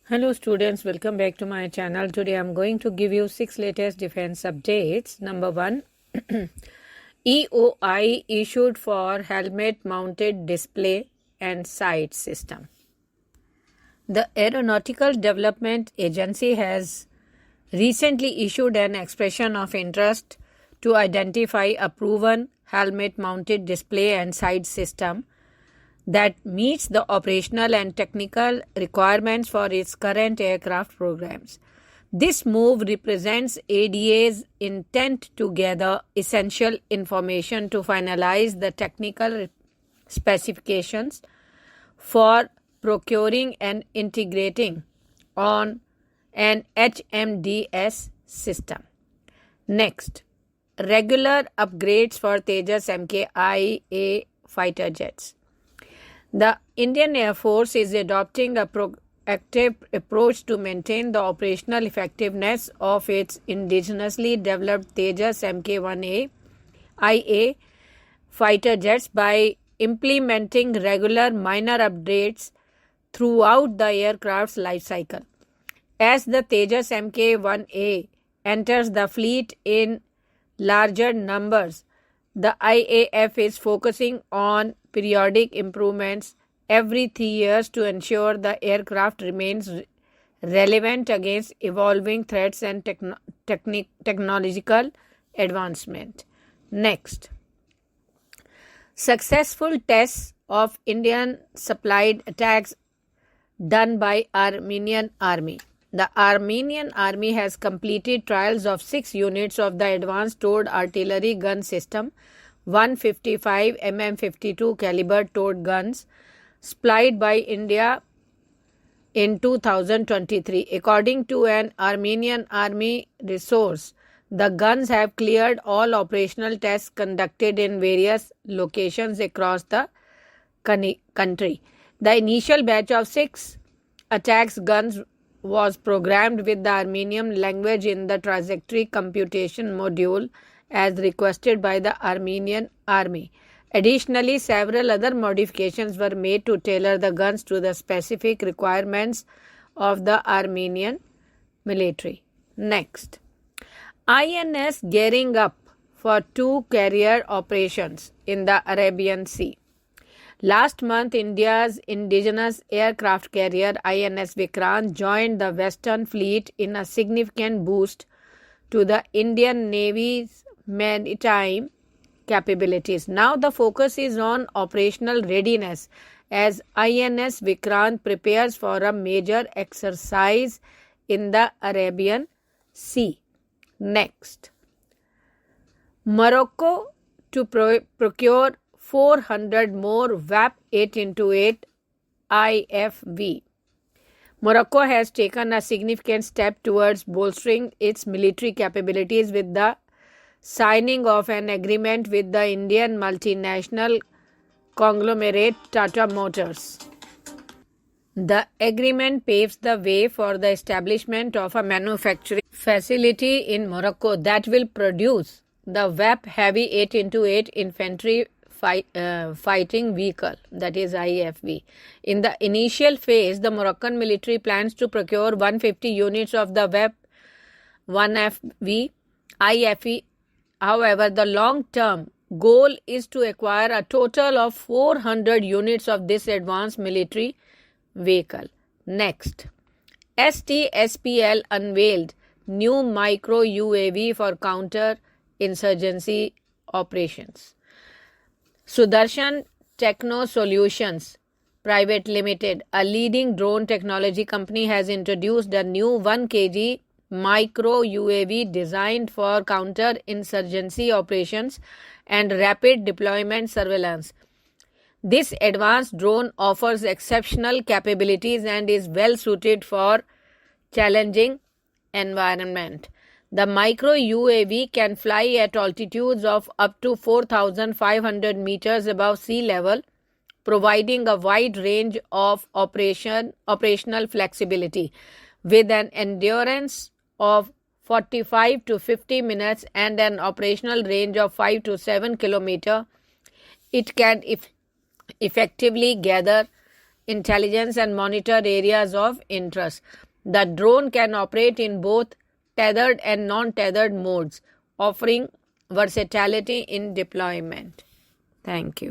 Hello students, welcome back to my channel. Today I am going to give you 6 latest defense updates. Number 1, EOI issued for helmet mounted display and sight system. The Aeronautical Development Agency has recently issued an expression of interest to identify a proven helmet mounted display and sight system that meets the operational and technical requirements for its current aircraft programs. This move represents ADA's intent to gather essential information to finalize the technical specifications for procuring and integrating on an HMDS system. Next, regular upgrades for Tejas Mk-IA fighter jets. The Indian Air Force is adopting a proactive approach to maintain the operational effectiveness of its indigenously developed Tejas Mk-1A IA fighter jets by implementing regular minor updates throughout the aircraft's life cycle. As the Tejas Mk-1A enters the fleet in larger numbers, the IAF is focusing on periodic improvements every 3 years to ensure the aircraft remains relevant against evolving threats and technological advancement. Next, successful tests of Indian supplied attacks done by Armenian Army. The Armenian Army has completed trials of 6 units of the Advanced Towed Artillery Gun System 155 mm52 caliber towed guns supplied by India in 2023. According to an Armenian Army resource, the guns have cleared all operational tests conducted in various locations across the country. The initial batch of 6 attacks guns was programmed with the Armenian language in the trajectory computation module as requested by the Armenian Army. Additionally, several other modifications were made to tailor the guns to the specific requirements of the Armenian military. Next, INS gearing up for 2 carrier operations in the Arabian Sea. Last month, India's indigenous aircraft carrier INS Vikrant joined the Western Fleet in a significant boost to the Indian Navy's maritime capabilities. Now the focus is on operational readiness as INS Vikrant prepares for a major exercise in the Arabian Sea. Next, Morocco to procure 400 more VAP 8x8 IFV. Morocco has taken a significant step towards bolstering its military capabilities with the signing of an agreement with the Indian multinational conglomerate Tata Motors. The agreement paves the way for the establishment of a manufacturing facility in Morocco that will produce the VAP Heavy 8x8 infantry fighting vehicle, that is IFV. In the initial phase, the Moroccan military plans to procure 150 units of the VAP 1FV IFV. However, the long-term goal is to acquire a total of 400 units of this advanced military vehicle. Next, STSPL unveiled new micro UAV for counter-insurgency operations. Sudarshan Techno Solutions Private Limited, a leading drone technology company, has introduced a new 1 kg micro UAV designed for counter-insurgency operations and rapid deployment surveillance. This advanced drone offers exceptional capabilities and is well suited for challenging environment. The micro UAV can fly at altitudes of up to 4,500 meters above sea level, providing a wide range of operational flexibility. With an endurance of 45 to 50 minutes and an operational range of 5 to 7 kilometers, it can effectively gather intelligence and monitor areas of interest. The drone can operate in both tethered and non-tethered modes, offering versatility in deployment. Thank you.